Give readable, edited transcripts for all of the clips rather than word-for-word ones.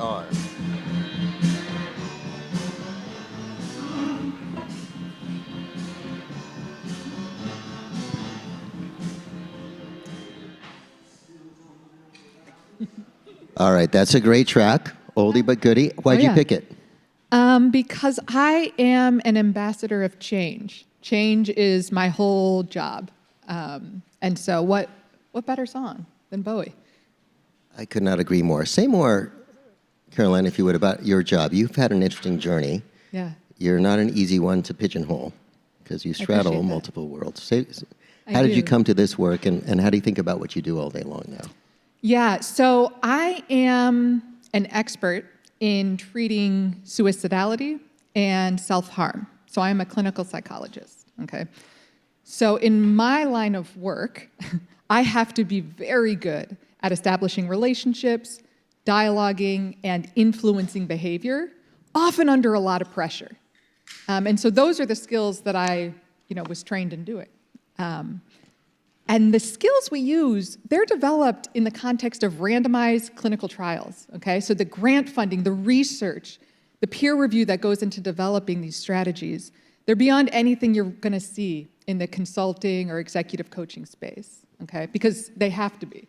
are. All right, that's a great track. Oldie but goodie. Why'd you pick it? Because I am an ambassador of change. Change is my whole job. And so what better song than Bowie? I could not agree more. Say more, Caroline, if you would, about your job. You've had an interesting journey. Yeah. You're not an easy one to pigeonhole because you straddle multiple worlds. How did you come to this work, and how do you think about what you do all day long now? Yeah, so I am an expert in treating suicidality and self-harm. So I am a clinical psychologist, okay? So in my line of work, I have to be very good at establishing relationships, dialoguing, and influencing behavior, often under a lot of pressure. And so those are the skills that I, was trained in doing. And the skills we use, they're developed in the context of randomized clinical trials, okay? So the grant funding, the research, the peer review that goes into developing these strategies, they're beyond anything you're gonna see in the consulting or executive coaching space, okay? Because they have to be.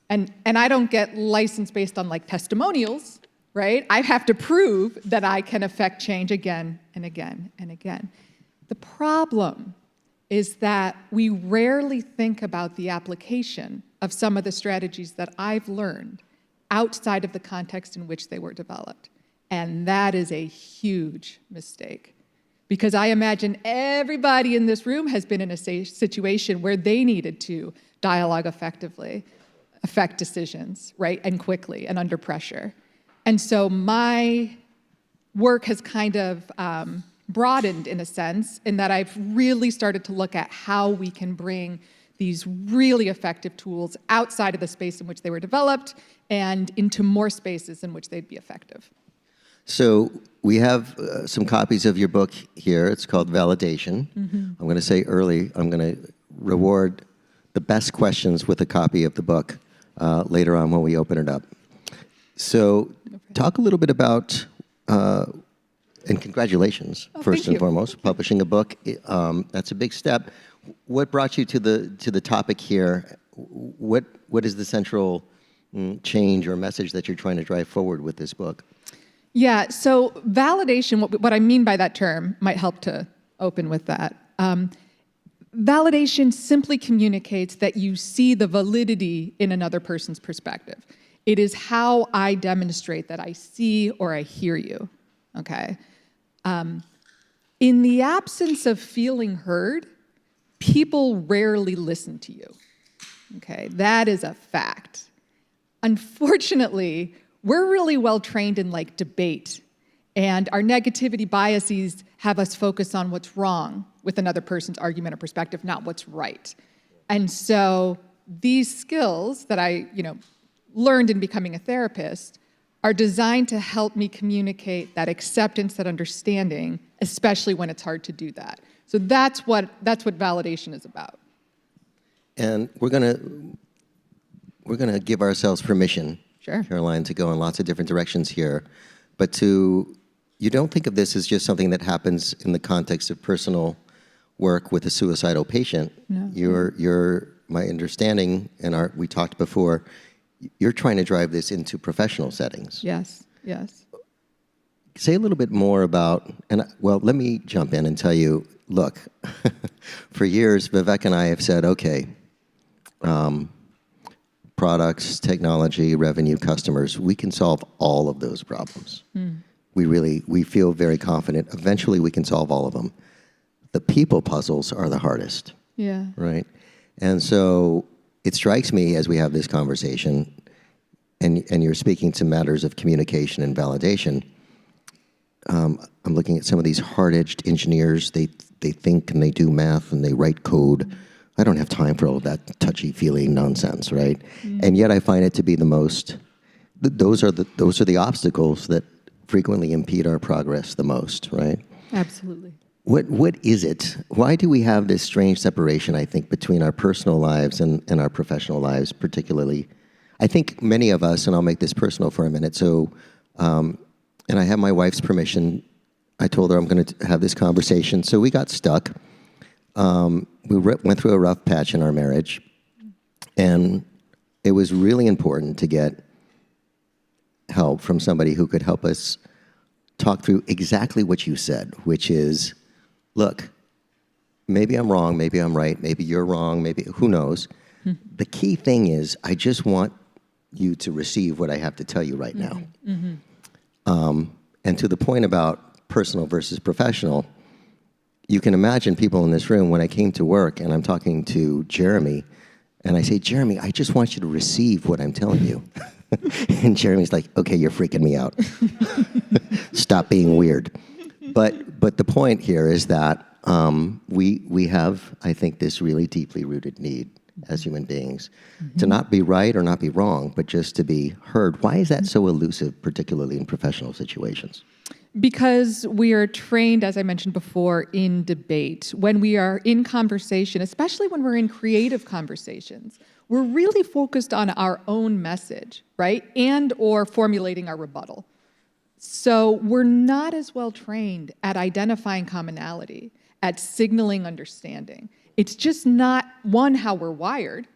And I don't get licensed based on like testimonials, right? I have to prove that I can affect change again and again and again. The problem is that we rarely think about the application of some of the strategies that I've learned outside of the context in which they were developed. And that is a huge mistake. Because I imagine everybody in this room has been in a situation where they needed to dialogue effectively, affect decisions, right, and quickly and under pressure. And so my work has kind of broadened in a sense in that I've really started to look at how we can bring these really effective tools outside of the space in which they were developed and into more spaces in which they'd be effective. So we have some copies of your book here. It's called Validation. Mm-hmm. I'm going to say early, I'm going to reward the best questions with a copy of the book later on when we open it up. So talk a little bit about, and congratulations, first and foremost, publishing a book. That's a big step. What brought you to the topic here? What is the central change or message that you're trying to drive forward with this book? Yeah, so validation, what I mean by that term might help to open with that. Validation simply communicates that you see the validity in another person's perspective. It is how I demonstrate that I see or I hear you, okay? In the absence of feeling heard, people rarely listen to you, okay? That is a fact. Unfortunately, we're really well trained in like debate, and our negativity biases have us focus on what's wrong with another person's argument or perspective, not what's right. And so these skills that I, learned in becoming a therapist are designed to help me communicate that acceptance, that understanding, especially when it's hard to do that. So that's what validation is about. And we're gonna give ourselves permission, sure, Caroline, to go in lots of different directions here, but you don't think of this as just something that happens in the context of personal work with a suicidal patient. No. You're my understanding, and we talked before, you're trying to drive this into professional settings. Yes. Say a little bit more about, let me jump in and tell you, look, for years, Vivek and I have said, okay, products, technology, revenue, customers, we can solve all of those problems. Mm. We feel very confident. Eventually, we can solve all of them. The people puzzles are the hardest. Yeah. Right? And so it strikes me as we have this conversation, and you're speaking to matters of communication and validation. I'm looking at some of these hard-edged engineers. They think and they do math and they write code. I don't have time for all of that touchy-feely nonsense, right? Mm. And yet I find it to be the most. Those are the obstacles that frequently impede our progress the most, right? Absolutely. What is it? Why do we have this strange separation, I think, between our personal lives and our professional lives, particularly? I think many of us, and I'll make this personal for a minute, so And I have my wife's permission. I told her I'm going to have this conversation. So we got stuck. We went through a rough patch in our marriage. And it was really important to get help from somebody who could help us talk through exactly what you said, which is, look, maybe I'm wrong, maybe I'm right, maybe you're wrong, maybe, who knows? The key thing is, I just want you to receive what I have to tell you right now. And to the point about personal versus professional, you can imagine people in this room, when I came to work and I'm talking to Jeremy, and I say, Jeremy, I just want you to receive what I'm telling you. And Jeremy's like, okay, you're freaking me out. Stop being weird. But the point here is that we have, I think, this really deeply rooted need as human beings to not be right or not be wrong, but just to be heard. Why is that so elusive, particularly in professional situations? Because we are trained, as I mentioned before, in debate. When we are in conversation, especially when we're in creative conversations, we're really focused on our own message, right? And or formulating our rebuttal. So we're not as well trained at identifying commonality, at signaling understanding. It's just not, one, how we're wired,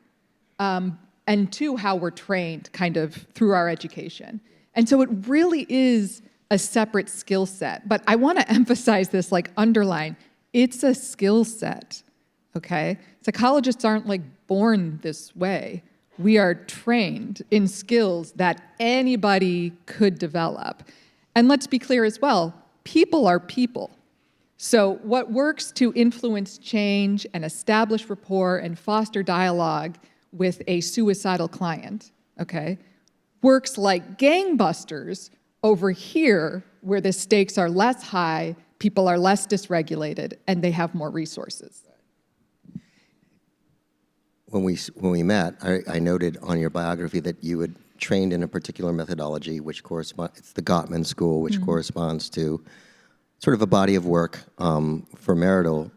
and two, how we're trained kind of through our education. And so it really is a separate skill set. But I want to emphasize this, like underline, it's a skill set, okay? Psychologists aren't like born this way. We are trained in skills that anybody could develop. And let's be clear as well, people are people. So what works to influence change and establish rapport and foster dialogue with a suicidal client, okay, works like gangbusters over here where the stakes are less high, people are less dysregulated, and they have more resources. When we met, I noted on your biography that you had trained in a particular methodology, which corresponds, it's the Gottman School, which corresponds to sort of a body of work for marital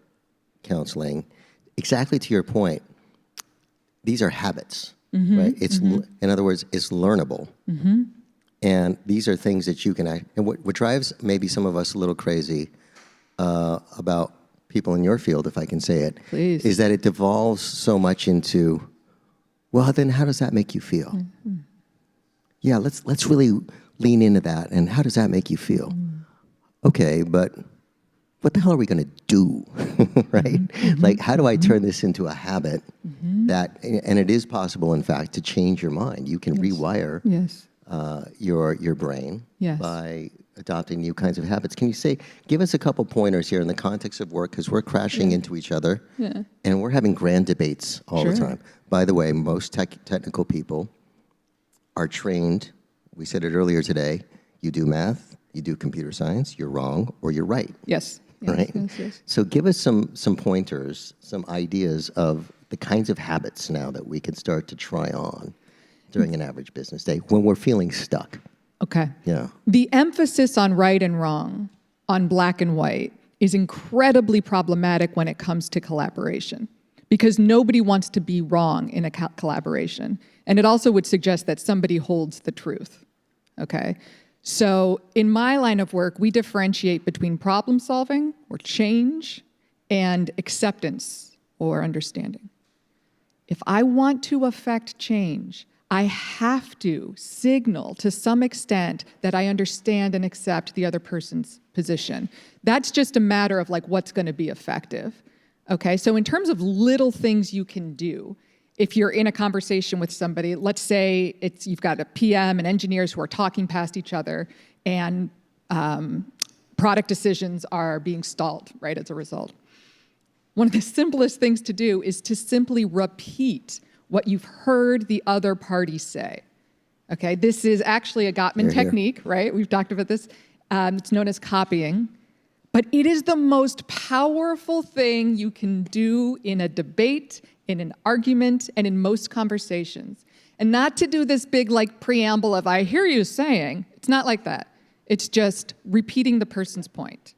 counseling. Exactly to your point, these are habits, right? It's in other words, it's learnable. And these are things that you can act. And what drives maybe some of us a little crazy about people in your field, if I can say it, Please. Is that it devolves so much into, well, then how does that make you feel? Yeah, let's really lean into that. And how does that make you feel? Okay, but what the hell are we going to do, right? Like, how do I turn this into a habit that, and it is possible, in fact, to change your mind. You can rewire your brain by adopting new kinds of habits. Can you give us a couple pointers here in the context of work, because we're crashing into each other, and we're having grand debates all the time. By the way, most technical people are trained, we said it earlier today, you do math, you do computer science, you're wrong or you're right. Yes. Right? Yes. So give us some pointers, some ideas of the kinds of habits now that we can start to try on during an average business day when we're feeling stuck. Okay. Yeah. The emphasis on right and wrong, on black and white, is incredibly problematic when it comes to collaboration, because nobody wants to be wrong in a collaboration. And it also would suggest that somebody holds the truth, okay? So in my line of work, we differentiate between problem solving or change and acceptance or understanding. If I want to affect change, I have to signal to some extent that I understand and accept the other person's position. That's just a matter of like what's going to be effective. Okay, so in terms of little things you can do, if you're in a conversation with somebody, let's say you've got a PM and engineers who are talking past each other, and product decisions are being stalled, right, as a result. One of the simplest things to do is to simply repeat what you've heard the other party say. Okay, this is actually a Gottman technique, right? We've talked about this. It's known as copying. But it is the most powerful thing you can do in a debate, in an argument, and in most conversations. And not to do this big like preamble of, I hear you saying. It's not like that. It's just repeating the person's point.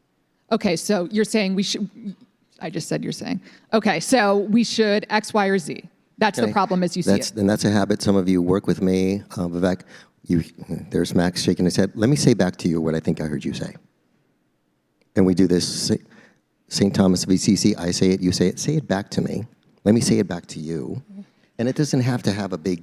Okay, so you're saying we should, I just said you're saying. Okay, so we should X, Y, or Z. That's the problem as you see it. And that's a habit. Some of you work with me, Vivek. There's Max shaking his head. Let me say back to you what I think I heard you say. And we do this, St. Thomas of Assisi, I say it, you say it back to me. Let me say it back to you. And it doesn't have to have a big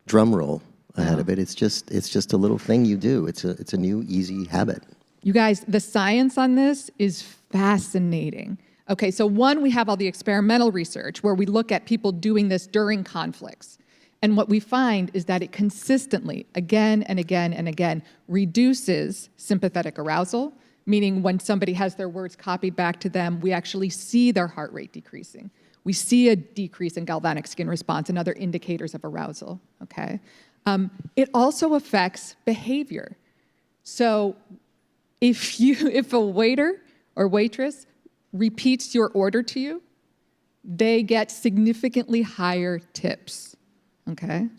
drum roll ahead of it. It's just a little thing you do. It's a new, easy habit. You guys, the science on this is fascinating. Okay, so one, we have all the experimental research where we look at people doing this during conflicts. And what we find is that it consistently, again and again and again, reduces sympathetic arousal, meaning when somebody has their words copied back to them, we actually see their heart rate decreasing. We see a decrease in galvanic skin response and other indicators of arousal, okay? It also affects behavior. So if a waiter or waitress repeats your order to you, they get significantly higher tips. Okay.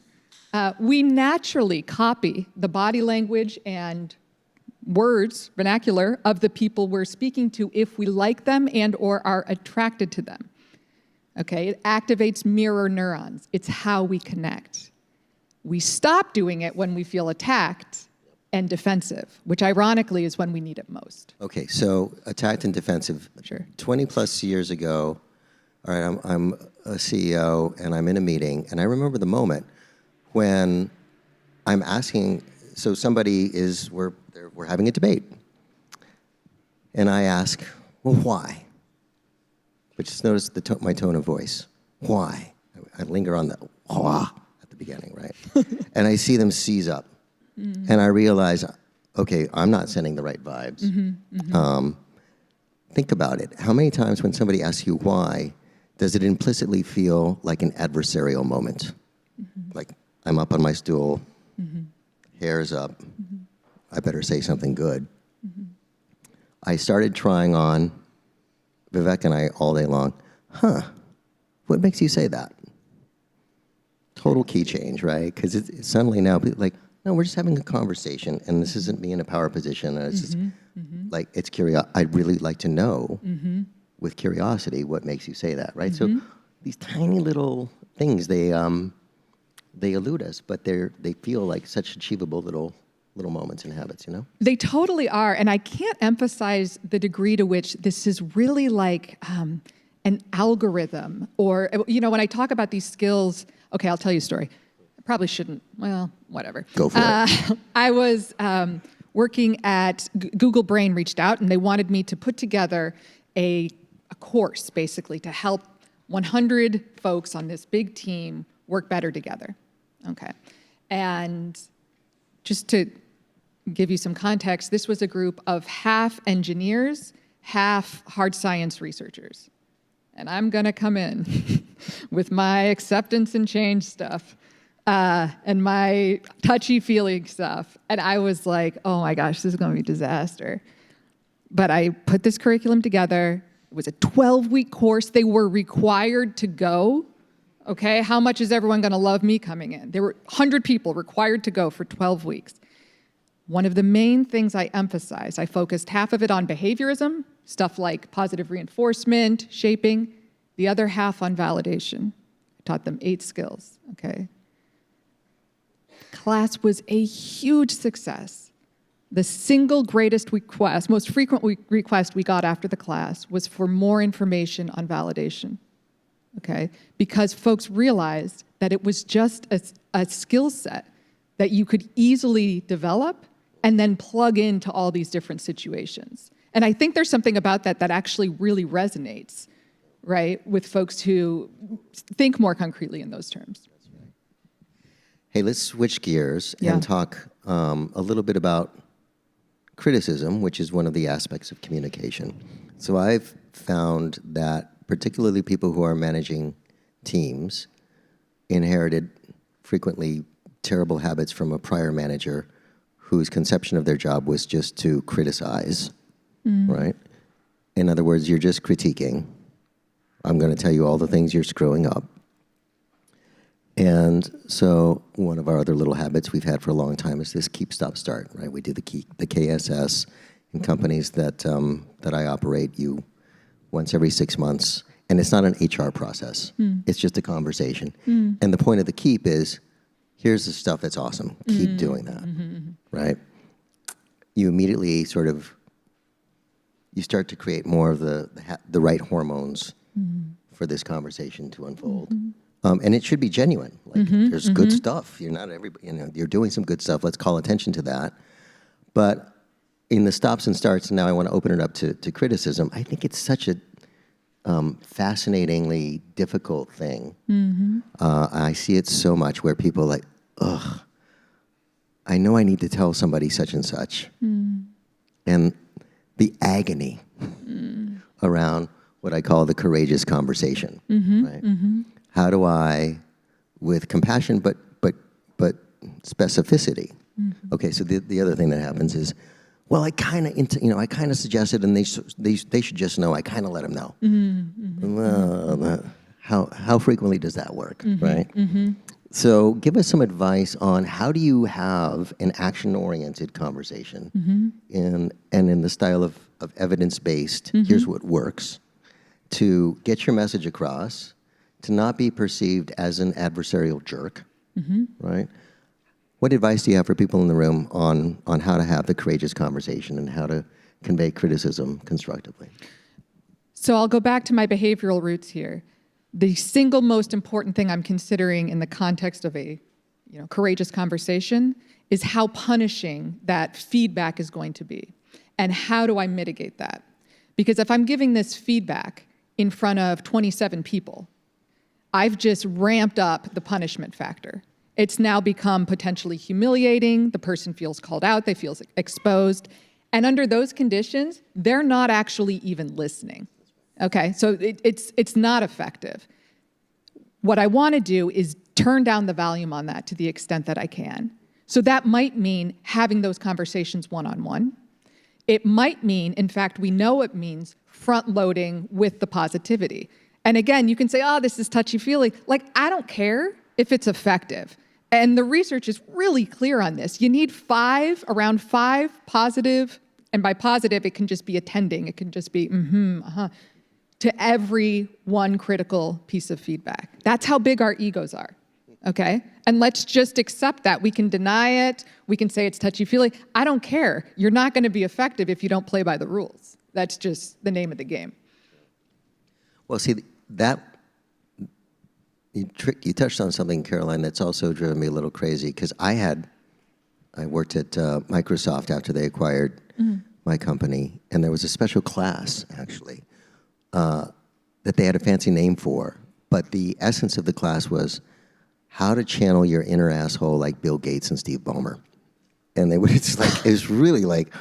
We naturally copy the body language and words, vernacular, of the people we're speaking to if we like them and or are attracted to them. Okay, it activates mirror neurons. It's how we connect. We stop doing it when we feel attacked and defensive, which ironically is when we need it most. Okay, so attacked and defensive. Sure. 20 plus years ago, all right, I'm a CEO and I'm in a meeting, and I remember the moment when I'm asking, so we're having a debate, and I ask, well, why? But just notice my tone of voice. Why? I linger on the wah at the beginning, right? And I see them seize up, and I realize, okay, I'm not sending the right vibes. Think about it. How many times when somebody asks you why, does it implicitly feel like an adversarial moment? Like, I'm up on my stool, hair's up, I better say something good. I started trying on Vivek and I all day long. What makes you say that? Total key change, right? Because it's suddenly now, like, no, we're just having a conversation, and this isn't me in a power position, and it's just, like, it's curious. I'd really like to know, with curiosity, what makes you say that, right? So these tiny little things, they elude us, but they feel like such achievable little moments and habits, you know? They totally are, and I can't emphasize the degree to which this is really like an algorithm, or, you know, when I talk about these skills, okay, I'll tell you a story. I probably shouldn't, well, whatever. Go for it. I was working at, Google Brain reached out, and they wanted me to put together a course, basically, to help 100 folks on this big team work better together, okay? And just to give you some context, this was a group of half engineers, half hard science researchers. And I'm gonna come in with my acceptance and change stuff and my touchy-feely stuff. And I was like, oh my gosh, this is gonna be a disaster. But I put this curriculum together. It was a 12-week course. They were required to go. Okay, how much is everyone gonna love me coming in? There were 100 people required to go for 12 weeks. One of the main things I emphasized, I focused half of it on behaviorism, stuff like positive reinforcement, shaping, the other half on validation. I taught them 8 skills, okay? Class was a huge success. The single greatest request, most frequent request we got after the class was for more information on validation, okay? Because folks realized that it was just a skill set that you could easily develop and then plug into all these different situations. And I think there's something about that that actually really resonates, right, with folks who think more concretely in those terms. Hey, let's switch gears and talk a little bit about criticism, which is one of the aspects of communication. So I've found that particularly people who are managing teams inherited frequently terrible habits from a prior manager whose conception of their job was just to criticize, right? In other words, you're just critiquing. I'm going to tell you all the things you're screwing up. And so one of our other little habits we've had for a long time is this keep, stop, start, right? We do the KSS in companies that I operate, once every 6 months. And it's not an HR process. It's just a conversation. And the point of the keep is here's the stuff that's awesome. Keep doing that, right? You immediately you start to create more of the right hormones for this conversation to unfold. And it should be genuine. Like, there's good stuff. You're not everybody, you're doing some good stuff. Let's call attention to that. But in the stops and starts, and now I want to open it up to criticism, I think it's such a fascinatingly difficult thing. I see it so much where people are like, ugh, I know I need to tell somebody such and such. And the agony around what I call the courageous conversation, right? How do I, with compassion but specificity? Okay, so the other thing that happens is, well, I kind of suggested, and they should just know. I kind of let them know. Well, how frequently does that work, right? So give us some advice on how do you have an action-oriented conversation in the style of evidence-based, here's what works, to get your message across, to not be perceived as an adversarial jerk, right? What advice do you have for people in the room on how to have the courageous conversation and how to convey criticism constructively? So I'll go back to my behavioral roots here. The single most important thing I'm considering in the context of a courageous conversation is how punishing that feedback is going to be. And how do I mitigate that? Because if I'm giving this feedback in front of 27 people, I've just ramped up the punishment factor. It's now become potentially humiliating. The person feels called out. They feel exposed. And under those conditions, they're not actually even listening. Okay, so it's not effective. What I want to do is turn down the volume on that to the extent that I can. So that might mean having those conversations one-on-one. It might mean, in fact, we know it means front-loading with the positivity. And again, you can say, oh, this is touchy-feely. Like, I don't care if it's effective. And the research is really clear on this. You need around five positive, and by positive, it can just be attending. It can just be, to every one critical piece of feedback. That's how big our egos are, okay? And let's just accept that. We can deny it. We can say it's touchy-feely. I don't care. You're not going to be effective if you don't play by the rules. That's just the name of the game. Well, see, you touched on something, Caroline, that's also driven me a little crazy, because I worked at Microsoft after they acquired my company, and there was a special class, actually, that they had a fancy name for, but the essence of the class was how to channel your inner asshole like Bill Gates and Steve Ballmer. And it was really like,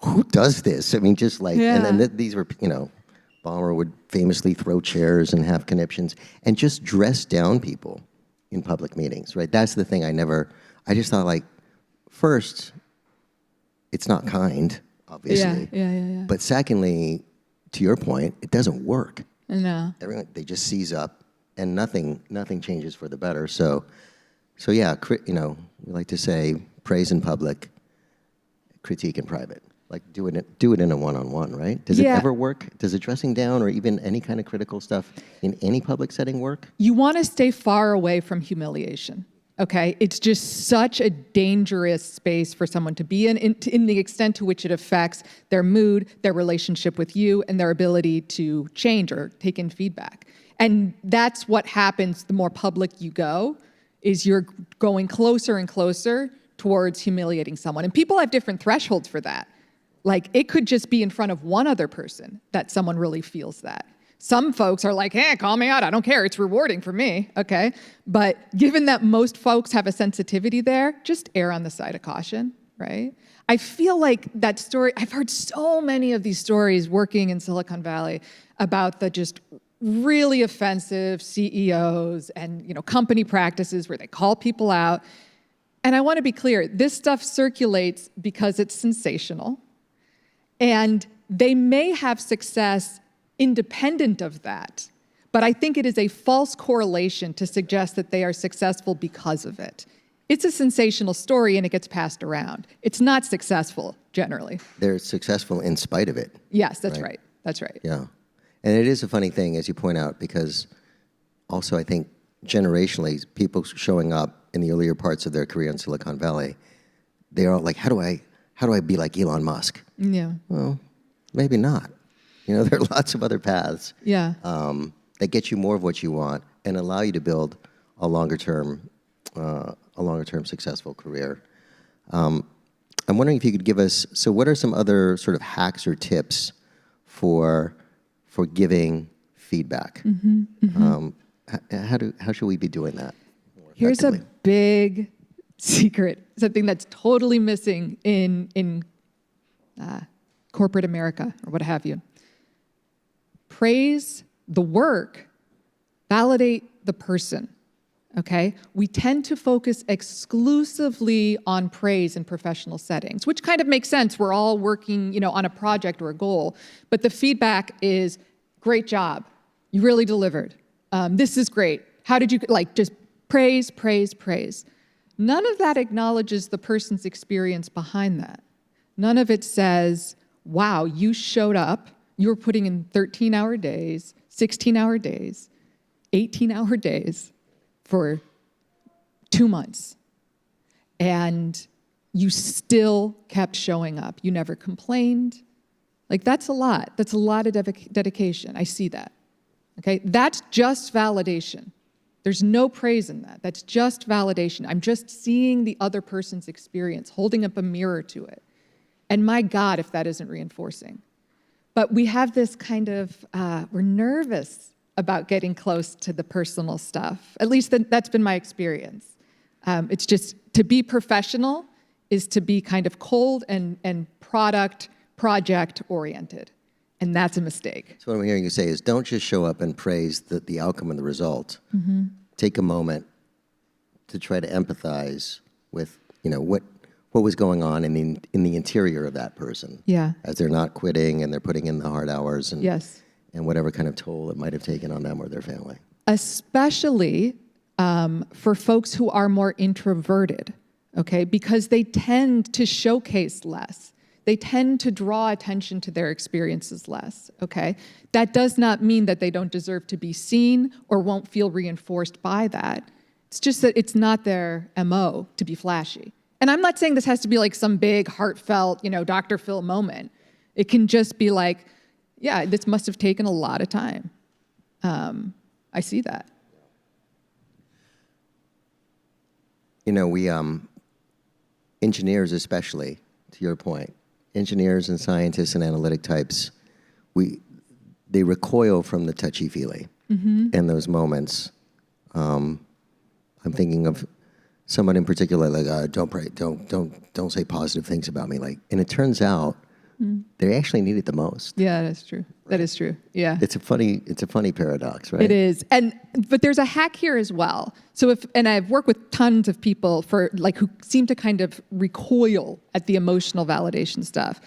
who does this? I mean, just like, and then these were, Ballmer would famously throw chairs and have conniptions and just dress down people in public meetings, right? That's the thing I just thought, like, first, it's not kind, obviously. Yeah. But secondly, to your point, it doesn't work. No. They just seize up and nothing changes for the better. So yeah, we like to say praise in public, critique in private. Like do it in a one-on-one, right? Does it ever work? Does it dressing down or even any kind of critical stuff in any public setting work? You want to stay far away from humiliation, okay? It's just such a dangerous space for someone to be in the extent to which it affects their mood, their relationship with you, and their ability to change or take in feedback. And that's what happens the more public you go, is you're going closer and closer towards humiliating someone. And people have different thresholds for that. Like, it could just be in front of one other person that someone really feels that. Some folks are like, hey, call me out. I don't care. It's rewarding for me, okay? But given that most folks have a sensitivity there, just err on the side of caution, right? I feel like that story, I've heard so many of these stories working in Silicon Valley about the just really offensive CEOs and company practices where they call people out. And I want to be clear, this stuff circulates because it's sensational. And they may have success independent of that, but I think it is a false correlation to suggest that they are successful because of it. It's a sensational story and it gets passed around. It's not successful, generally. They're successful in spite of it. Yes, that's right. That's right. Yeah. And it is a funny thing, as you point out, because also I think generationally, people showing up in the earlier parts of their career in Silicon Valley, they are like, how do I be like Elon Musk? Yeah. Well, maybe not. There are lots of other paths that get you more of what you want and allow you to build a longer term successful career. I'm wondering if you could give us, so what are some other sort of hacks or tips for giving feedback? How should we be doing that more Here's a effectively? big secret, something that's totally missing in corporate America or what have you. Praise the work, validate the person, okay? We tend to focus exclusively on praise in professional settings, which kind of makes sense. We're all working, on a project or a goal, but the feedback is, great job, you really delivered. This is great. How did you, just praise, praise, praise. None of that acknowledges the person's experience behind that. None of it says, wow, you showed up, you were putting in 13-hour days, 16-hour days, 18-hour days for 2 months. And you still kept showing up. You never complained. That's a lot. That's a lot of dedication. I see that. Okay? That's just validation. There's no praise in that. That's just validation. I'm just seeing the other person's experience, holding up a mirror to it. And my God, if that isn't reinforcing. But we have this kind of, we're nervous about getting close to the personal stuff. At least that's been my experience. It's just, to be professional is to be kind of cold and project-oriented. And that's a mistake. So what I'm hearing you say is don't just show up and praise the outcome and the result. Take a moment to try to empathize with, what was going on in the interior of that person. Yeah. As they're not quitting and they're putting in the hard hours and Yes. and whatever kind of toll it might have taken on them or their family. Especially for folks who are more introverted, okay? Because they tend to showcase less. They tend to draw attention to their experiences less, okay? That does not mean that they don't deserve to be seen or won't feel reinforced by that. It's just that it's not their MO to be flashy. And I'm not saying this has to be like some big, heartfelt, Dr. Phil moment. It can just be like, yeah, this must have taken a lot of time. I see that. We, engineers especially, to your point, engineers and scientists and analytic types, they recoil from the touchy-feely in those moments. I'm thinking of someone in particular, don't pray, don't say positive things about me. And it turns out they actually need it the most. Yeah, that's true. Right. That is true. Yeah. It's a funny paradox, right? It is. But there's a hack here as well. So and I've worked with tons of people who seem to kind of recoil at the emotional validation stuff.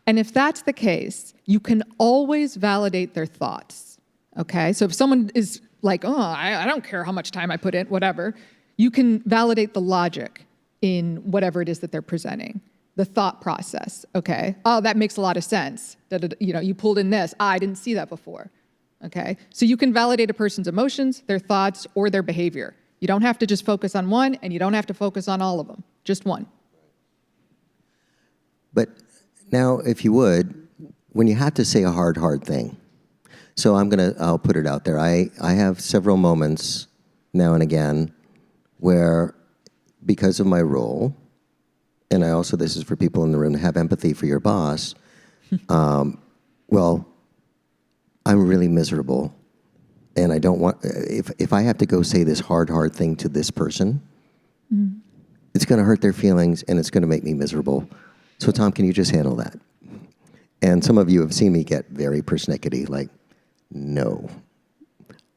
And if that's the case, you can always validate their thoughts. Okay? So if someone is like, oh, I don't care how much time I put in, whatever, you can validate the logic in whatever it is that they're presenting. The thought process, okay? Oh, that makes a lot of sense. You pulled in this. I didn't see that before, okay? So you can validate a person's emotions, their thoughts, or their behavior. You don't have to just focus on one, and you don't have to focus on all of them. Just one. But now, if you would, when you have to say a hard thing, so I'll put it out there. I have several moments now and again where, because of my role, and I also, this is for people in the room, to have empathy for your boss, well, I'm really miserable, and I don't want, if I have to go say this hard thing to this person, it's going to hurt their feelings, and it's going to make me miserable. So Tom, can you just handle that? And some of you have seen me get very persnickety, no,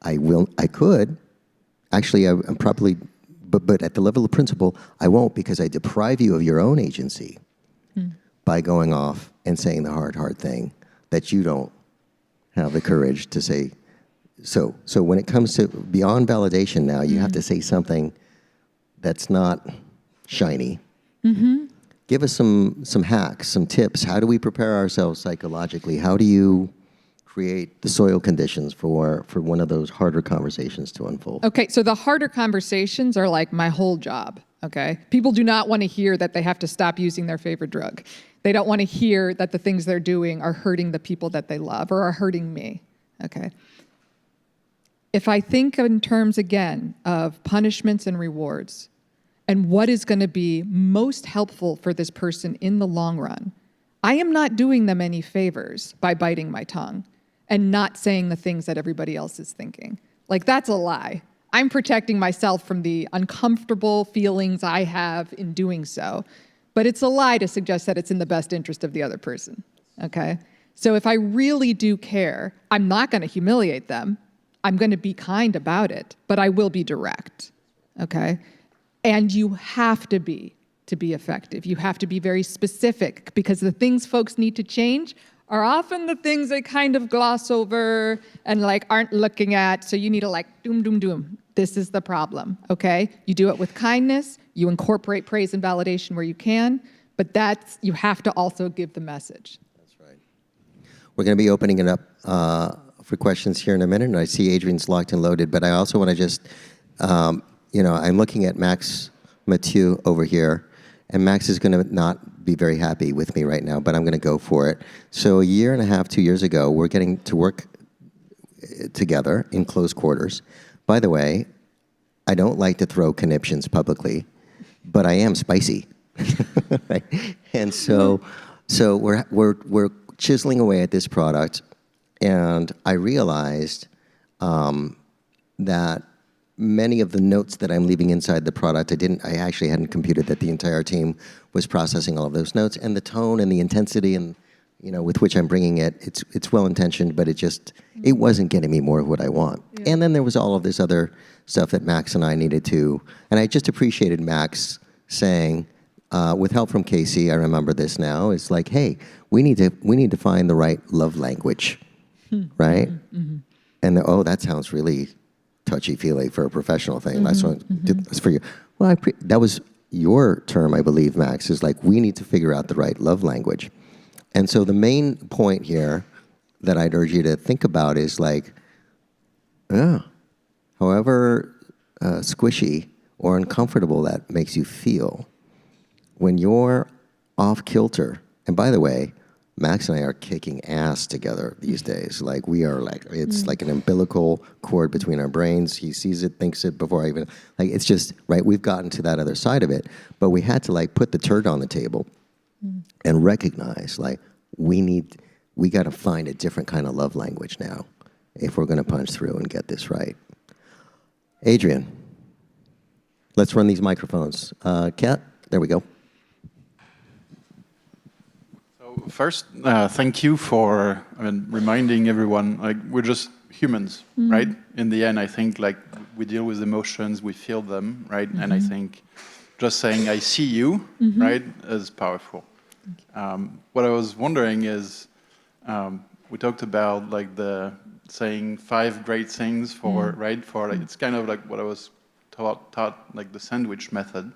I could. Actually, I'm probably, but at the level of principle, I won't, because I deprive you of your own agency by going off and saying the hard thing that you don't have the courage to say. So when it comes to beyond validation now, you have to say something that's not shiny. Give us some hacks, some tips. How do we prepare ourselves psychologically? How do you create the soil conditions for one of those harder conversations to unfold. Okay, so the harder conversations are like my whole job, okay? People do not want to hear that they have to stop using their favorite drug. They don't want to hear that the things they're doing are hurting the people that they love or are hurting me, okay? If I think in terms, again, of punishments and rewards and what is going to be most helpful for this person in the long run, I am not doing them any favors by biting my tongue and not saying the things that everybody else is thinking. Like, that's a lie. I'm protecting myself from the uncomfortable feelings I have in doing so. But it's a lie to suggest that it's in the best interest of the other person, okay? So if I really do care, I'm not going to humiliate them. I'm going to be kind about it, but I will be direct, okay? And you have to be effective. You have to be very specific, because the things folks need to change are often the things they kind of gloss over and like aren't looking at. So you need to like doom, doom, doom. This is the problem, okay? You do it with kindness. You incorporate praise and validation where you can, but you have to also give the message. That's right. We're going to be opening it up for questions here in a minute, and I see Adrian's locked and loaded, but I also want to just, I'm looking at Max Mathieu over here, and Max is going to not be very happy with me right now, but I'm going to go for it. So 1.5 years, 2 years ago, we're getting to work together in close quarters. By the way, I don't like to throw conniptions publicly, but I am spicy. Right? And so we're chiseling away at this product, and I realized that many of the notes that I'm leaving inside the product, I actually hadn't computed that the entire team was processing all of those notes, and the tone and the intensity and with which I'm bringing it, it's well-intentioned, but it wasn't getting me more of what I want. Yeah. And then there was all of this other stuff that Max and I needed to, and I just appreciated Max saying, with help from Casey, I remember this now, it's like, hey, we need to find the right love language, right? Mm-hmm. And that sounds really touchy-feely for a professional thing. Mm-hmm. That's for you. Well, that was your term, I believe, Max, is like, we need to figure out the right love language. And so the main point here that I'd urge you to think about is like, however squishy or uncomfortable that makes you feel, when you're off kilter, and by the way, Max and I are kicking ass together these days. Like, we are like, it's like an umbilical cord between our brains. He sees it, thinks it before I even, like, it's just, right, we've gotten to that other side of it. But we had to like put the turd on the table and recognize, like, we got to find a different kind of love language now if we're going to punch through and get this right. Adrian, let's run these microphones. Kat, there we go. First, thank you for reminding everyone, like, we're just humans, right? In the end, I think, like, we deal with emotions, we feel them, right? And I think just saying, I see you, right, is powerful. What I was wondering is, we talked about, like, the saying 5 great things for, right? For, like, it's kind of like what I was taught like the sandwich method.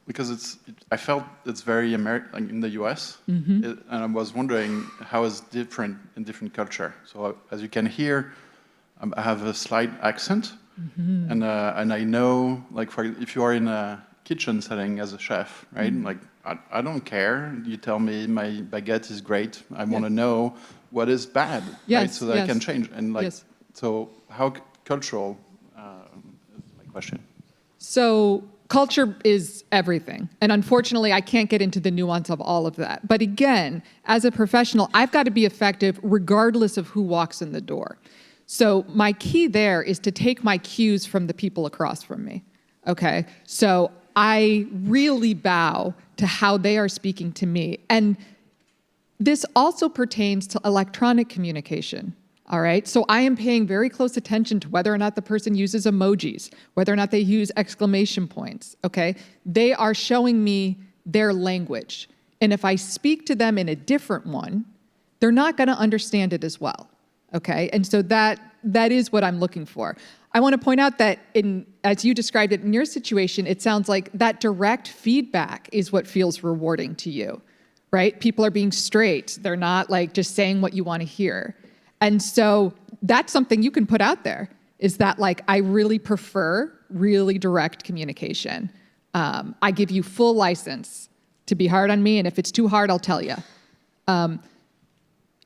Because I felt it's very American, like in the U.S., and I was wondering how it's different in different culture. So as you can hear, I have a slight accent, and I know, like, if you are in a kitchen setting as a chef, right? Like, I don't care. You tell me my baguette is great. I want to know what is bad, right? So that I can change. And like, so how cultural is my question. So culture is everything. And unfortunately, I can't get into the nuance of all of that. But again, as a professional, I've got to be effective regardless of who walks in the door. So my key there is to take my cues from the people across from me, okay? So I really bow to how they are speaking to me. And this also pertains to electronic communication. All right, so I am paying very close attention to whether or not the person uses emojis, whether or not they use exclamation points, okay? They are showing me their language. And if I speak to them in a different one, they're not gonna understand it as well, okay? And so that is what I'm looking for. I wanna point out that as you described it in your situation, it sounds like that direct feedback is what feels rewarding to you, right? People are being straight. They're not like just saying what you want to hear. And so that's something you can put out there, is that like, I really prefer really direct communication. I give you full license to be hard on me, and if it's too hard, I'll tell you.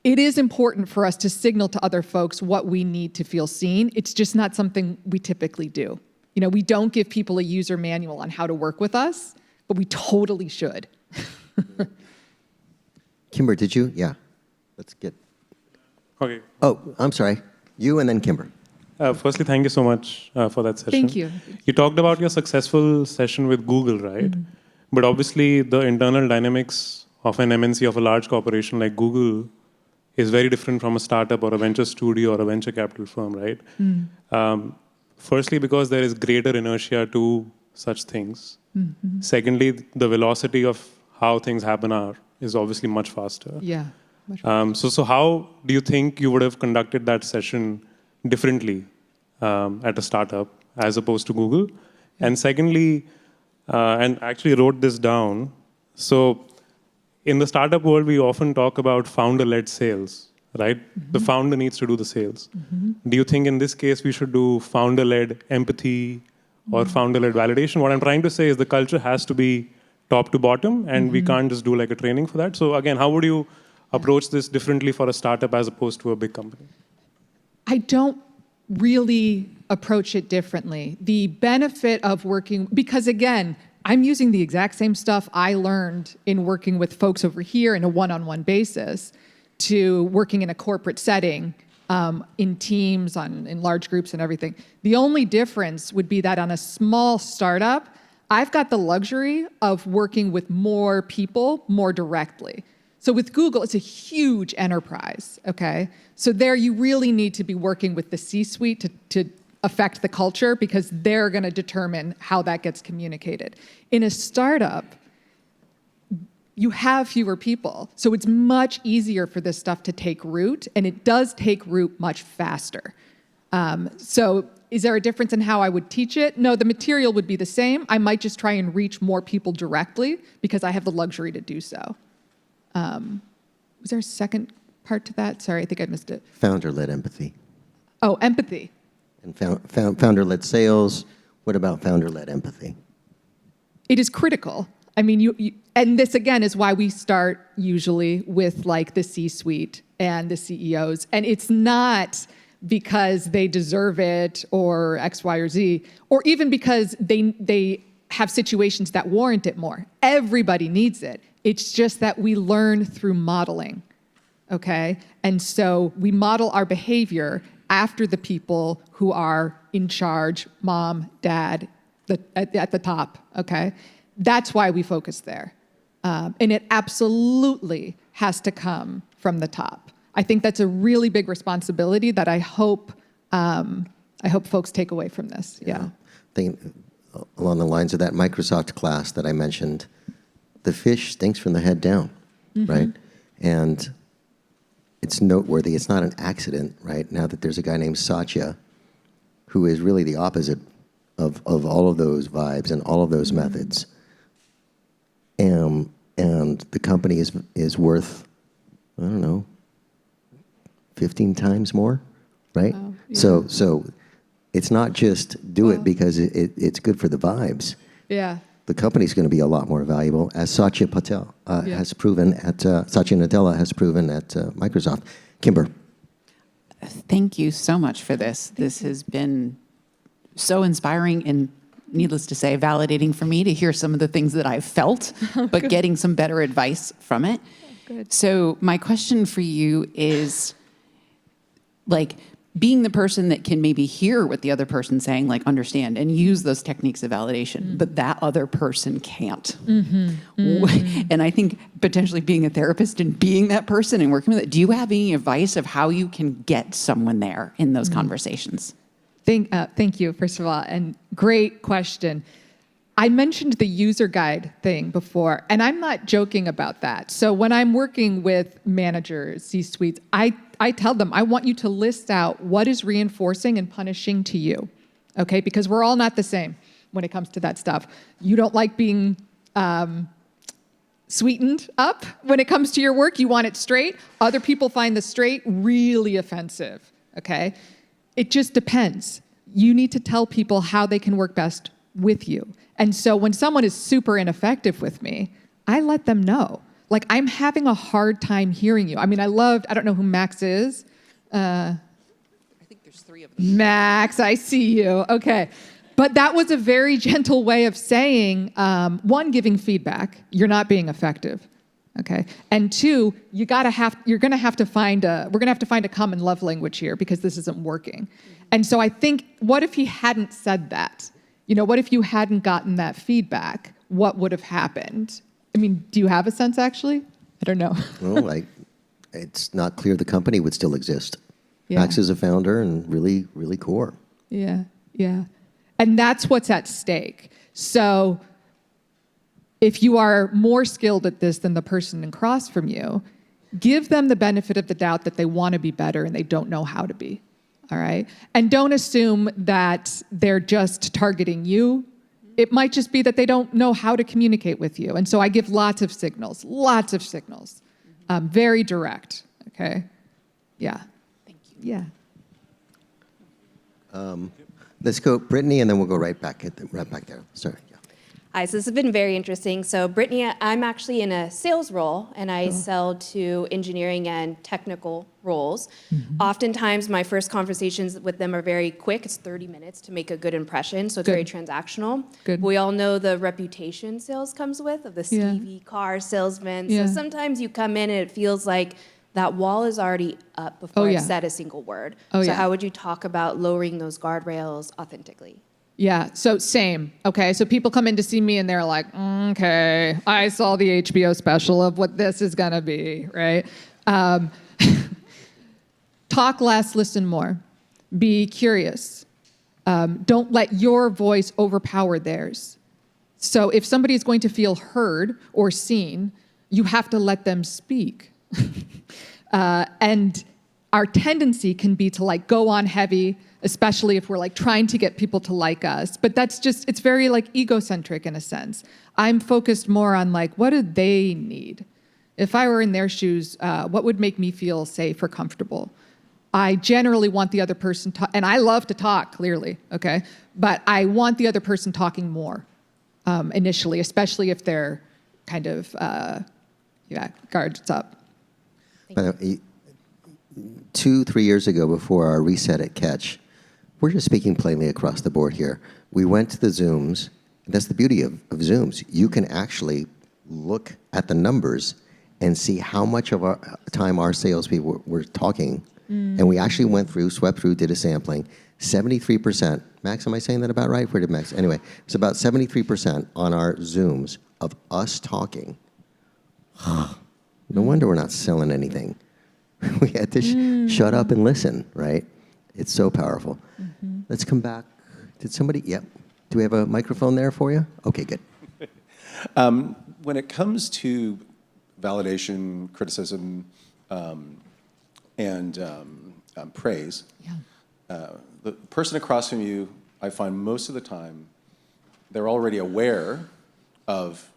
It is important for us to signal to other folks what we need to feel seen. It's just not something we typically do. You know, we don't give people a user manual on how to work with us, but we totally should. Kimber, did you? Yeah. Let's get... Okay. Oh, I'm sorry. You and then Kimber. Firstly, thank you so much for that session. Thank you. You talked about your successful session with Google, right? Mm-hmm. But obviously, the internal dynamics of an MNC, of a large corporation like Google, is very different from a startup or a venture studio or a venture capital firm, right? Firstly, because there is greater inertia to such things. Mm-hmm. Secondly, the velocity of how things happen is obviously much faster. Yeah. So how do you think you would have conducted that session differently at a startup as opposed to Google? Yeah. And secondly, and actually wrote this down. So in the startup world, we often talk about founder-led sales, right? Mm-hmm. The founder needs to do the sales. Mm-hmm. Do you think in this case we should do founder-led empathy or founder-led validation? What I'm trying to say is the culture has to be top to bottom, and we can't just do like a training for that. So again, how would you approach this differently for a startup as opposed to a big company? I don't really approach it differently. The benefit of working, because again, I'm using the exact same stuff I learned in working with folks over here in a one-on-one basis to working in a corporate setting, in teams, in large groups and everything. The only difference would be that on a small startup, I've got the luxury of working with more people more directly. So with Google, it's a huge enterprise, okay? So there you really need to be working with the C-suite to affect the culture, because they're gonna determine how that gets communicated. In a startup, you have fewer people, so it's much easier for this stuff to take root, and it does take root much faster. So is there a difference in how I would teach it? No, the material would be the same. I might just try and reach more people directly because I have the luxury to do so. Was there a second part to that? Sorry, I think I missed it. Founder-led empathy. Oh, empathy. And founder-led sales. What about founder-led empathy? It is critical. I mean, and this again is why we start usually with like the C-suite and the CEOs. And it's not because they deserve it or X, Y, or Z, or even because they have situations that warrant it more. Everybody needs it. It's just that we learn through modeling, okay? And so we model our behavior after the people who are in charge, mom, dad, at the top, okay? That's why we focus there. And it absolutely has to come from the top. I think that's a really big responsibility that I hope folks take away from this, yeah. Think along the lines of that Microsoft class that I mentioned, the fish stinks from the head down, right? And it's noteworthy. It's not an accident, right? Now that there's a guy named Satya who is really the opposite of all of those vibes and all of those methods. And the company is worth, I don't know, 15 times more, right? Oh, yeah. So it's not just do it because it's good for the vibes. Yeah. The company's going to be a lot more valuable, as Satya Patel has proven Satya Nadella has proven at Microsoft. Kimber. Thank you so much for this. This has been so inspiring and, needless to say, validating for me to hear some of the things that I've felt, but getting some better advice from it. Good. So my question for you is, like, being the person that can maybe hear what the other person's saying, like understand and use those techniques of validation, but that other person can't. And I think potentially being a therapist and being that person and working with it, do you have any advice of how you can get someone there in those conversations? Thank you, first of all, and great question. I mentioned the user guide thing before, and I'm not joking about that. So when I'm working with managers, C-suites, I tell them, I want you to list out what is reinforcing and punishing to you, okay? Because we're all not the same when it comes to that stuff. You don't like being sweetened up when it comes to your work. You want it straight. Other people find the straight really offensive, okay? It just depends. You need to tell people how they can work best with you. And so when someone is super ineffective with me, I let them know. Like, I'm having a hard time hearing you. I mean, I don't know who Max is. I think there's 3 of them. Max, I see you. Okay. But that was a very gentle way of saying, one, giving feedback. You're not being effective. Okay. And 2, we're going to have to find a common love language here because this isn't working. And so I think, what if he hadn't said that? What if you hadn't gotten that feedback? What would have happened? I mean, do you have a sense, actually? I don't know. Well, it's not clear the company would still exist. Yeah. Max is a founder and really, really core. Yeah, yeah. And that's what's at stake. So if you are more skilled at this than the person across from you, give them the benefit of the doubt that they want to be better and they don't know how to be. All right? And don't assume that they're just targeting you. It might just be that they don't know how to communicate with you. And so I give lots of signals, very direct, okay? Yeah. Thank you. Yeah. Let's go Brittany, and then we'll go right back there. Sorry. Yeah. Hi, so this has been very interesting. So Brittany, I'm actually in a sales role, and I sell to engineering and technical roles. Oftentimes, my first conversations with them are very quick. It's 30 minutes to make a good impression, so it's very transactional. Good. We all know the reputation sales comes with, of the skeevy car salesman. Yeah. So sometimes you come in and it feels like that wall is already up before yeah. I've said a single word. Oh, so yeah. how would you talk about lowering those guardrails authentically? Yeah, so same. Okay, so people come in to see me and they're like, okay, I saw the HBO special of what this is gonna be, right? Talk less, listen more. Be curious. Don't let your voice overpower theirs. So if somebody is going to feel heard or seen, you have to let them speak. And our tendency can be to go on heavy, especially if we're trying to get people to like us. But that's just, it's very egocentric in a sense. I'm focused more on what do they need? If I were in their shoes, what would make me feel safe or comfortable? I generally want the other person and I love to talk, clearly, okay? But I want the other person talking more initially, especially if they're kind of, guards up. By the way, 2-3 years ago, before our reset at Catch, we're just speaking plainly across the board here. We went to the Zooms. That's the beauty of Zooms. You can actually look at the numbers and see how much of our time our salespeople were talking. And we actually swept through, did a sampling. 73%. Max, am I saying that about right? Where did Max? Anyway, it's about 73% on our Zooms of us talking. No wonder we're not selling anything. We had to shut up and listen, right? It's so powerful. Let's come back. Did somebody? Yep. Do we have a microphone there for you? Okay, good. When it comes to validation, criticism, and praise, the person across from you, I find most of the time, they're already aware of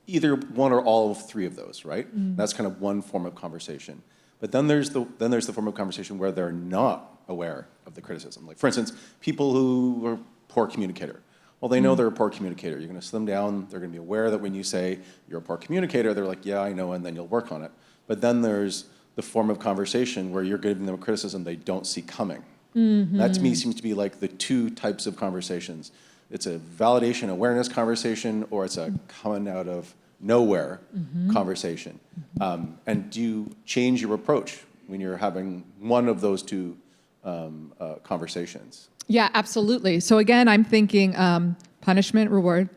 either one or all of 3 of those, right? That's kind of one form of conversation. But then there's the form of conversation where they're not aware of the criticism. Like, for instance, people who are poor communicator. Well, they know they're a poor communicator. You're going to sit them down. They're going to be aware that when you say you're a poor communicator, they're like, yeah, I know, and then you'll work on it. But then there's the form of conversation where you're giving them a criticism they don't see coming. That to me seems to be the 2 types of conversations. It's a validation awareness conversation, or it's a coming out of nowhere conversation. And do you change your approach when you're having one of those 2 conversations? Yeah, absolutely. So again, I'm thinking punishment, reward.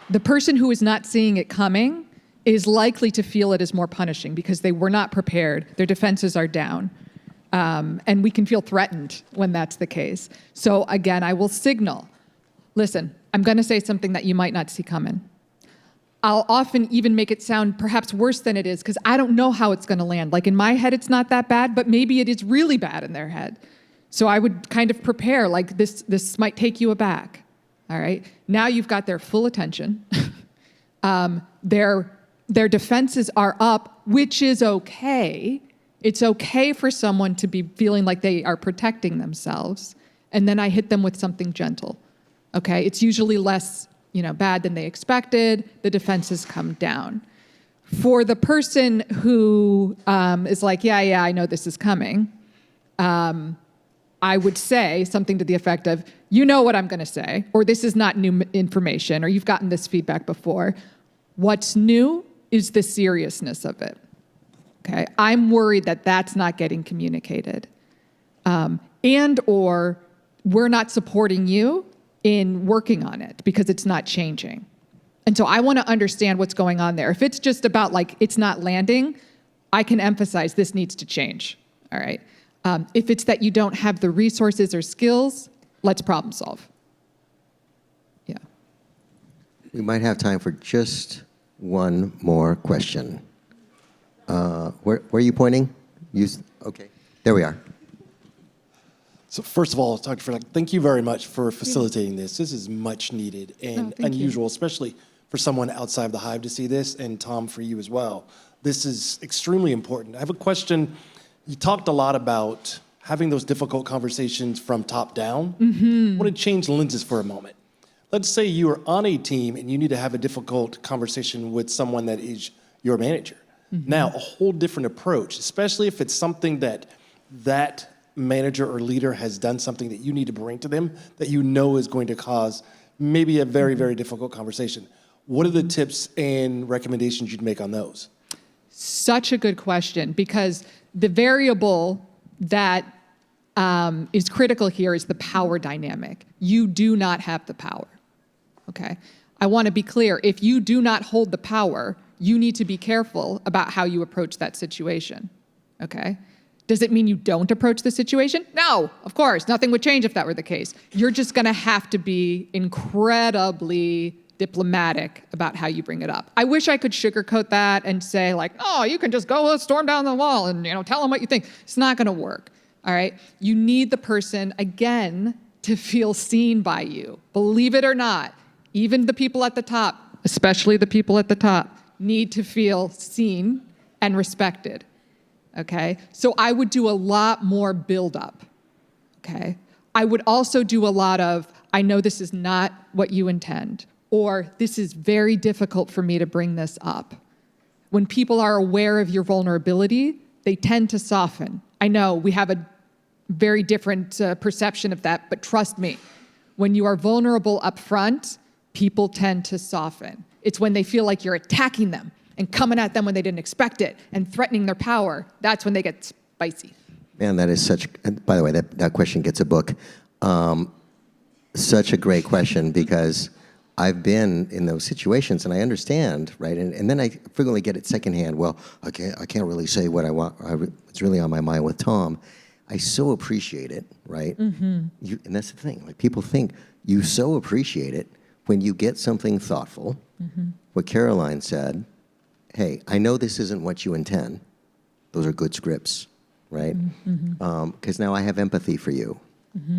The person who is not seeing it coming is likely to feel it as more punishing because they were not prepared. Their defenses are down. And we can feel threatened when that's the case. So again, I will signal, listen, I'm going to say something that you might not see coming. I'll often even make it sound perhaps worse than it is because I don't know how it's going to land. In my head, it's not that bad, but maybe it is really bad in their head. So I would kind of prepare, this might take you aback. All right? Now you've got their full attention. They're their defenses are up, which is okay. It's okay for someone to be feeling like they are protecting themselves. And then I hit them with something gentle. Okay? It's usually less, bad than they expected. The defenses come down. For the person who is like, yeah, I know this is coming, I would say something to the effect of, you know what I'm going to say, or this is not new information, or you've gotten this feedback before. What's new is the seriousness of it. Okay, I'm worried that that's not getting communicated, and or we're not supporting you in working on it because it's not changing. And so I want to understand what's going on there. If it's just about like it's not landing, I can emphasize this needs to change. All right. If it's that you don't have the resources or skills, let's problem solve. Yeah. We might have time for just one more question. Where are you pointing? Okay, there we are. So first of all, Dr. Fleck, thank you very much for facilitating this. This is much needed and unusual, especially for someone outside of the hive to see this, and Tom, for you as well. This is extremely important. I have a question. You talked a lot about having those difficult conversations from top down. I want to change lenses for a moment. Let's say you are on a team and you need to have a difficult conversation with someone that is your manager. Now, a whole different approach, especially if it's something that manager or leader has done something that you need to bring to them that you know is going to cause maybe a very, very difficult conversation. What are the tips and recommendations you'd make on those? Such a good question, because the variable that is critical here is the power dynamic. You do not have the power, okay? I want to be clear. If you do not hold the power, you need to be careful about how you approach that situation, okay? Does it mean you don't approach the situation? No, of course. Nothing would change if that were the case. You're just going to have to be incredibly diplomatic about how you bring it up. I wish I could sugarcoat that and say like, oh, you can just go storm down the wall and tell them what you think. It's not going to work. All right. You need the person, again, to feel seen by you. Believe it or not, even the people at the top, especially the people at the top, need to feel seen and respected. Okay. So I would do a lot more build-up. Okay. I would also do a lot of, I know this is not what you intend, or this is very difficult for me to bring this up. When people are aware of your vulnerability, they tend to soften. I know we have a very different perception of that, but trust me, when you are vulnerable up front, people tend to soften. It's when they feel like you're attacking them and coming at them when they didn't expect it and threatening their power, that's when they get spicy. Man, that is such, by the way, that question gets a book. Such a great question, because I've been in those situations and I understand, right? And then I frequently get it secondhand. Well, I can't really say what I want. It's really on my mind with Tom. I so appreciate it, right? And that's the thing. Like, people think you so appreciate it when you get something thoughtful. What Caroline said, hey, I know this isn't what you intend. Those are good scripts, right? Because now I have empathy for you.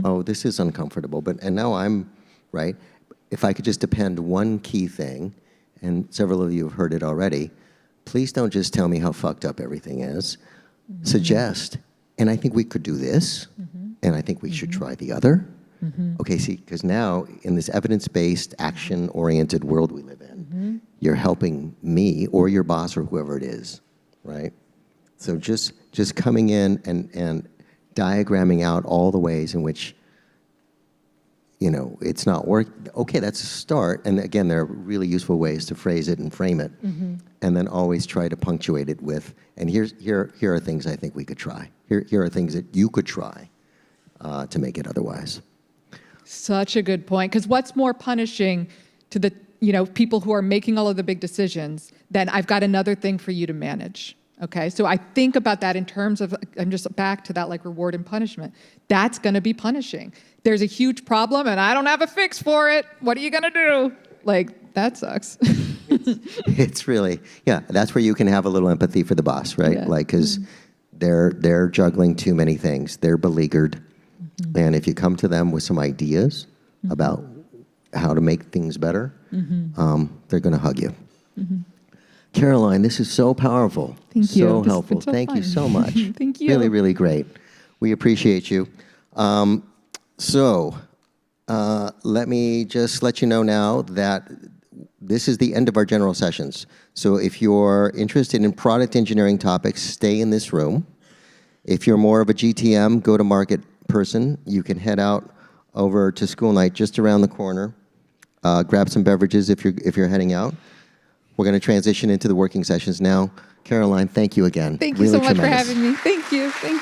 Oh, this is uncomfortable, and now I'm, right? If I could just append one key thing, and several of you have heard it already, please don't just tell me how fucked up everything is. Suggest, and I think we could do this, and I think we should try the other. Okay, see, because now in this evidence-based, action-oriented world we live in, you're helping me or your boss or whoever it is, right? So just coming in and diagramming out all the ways in which it's not working. Okay, that's a start. And again, there are really useful ways to phrase it and frame it. And then always try to punctuate it with, and here are things I think we could try. Here are things that you could try to make it otherwise. Such a good point. Because what's more punishing to the people who are making all of the big decisions than I've got another thing for you to manage. Okay, so I think about that in terms of, I'm just back to that like reward and punishment. That's going to be punishing. There's a huge problem and I don't have a fix for it. What are you going to do? Like, that sucks. It's really, that's where you can have a little empathy for the boss, right? Yeah. Like, because they're juggling too many things. They're beleaguered. And if you come to them with some ideas about how to make things better, they're going to hug you. Caroline, this is so powerful. Thank you. So This has helpful. been so Thank you fun. so much. Thank you. Really, really great. We appreciate you. Let me just let you know now that this is the end of our general sessions. So if you're interested in product engineering topics, stay in this room. If you're more of a GTM, go-to-market person, you can head out over to school night just around the corner. Grab some beverages if you're heading out. We're going to transition into the working sessions now. Caroline, thank you again. Thank you Really so much tremendous. for having me. Thank you. Thank you.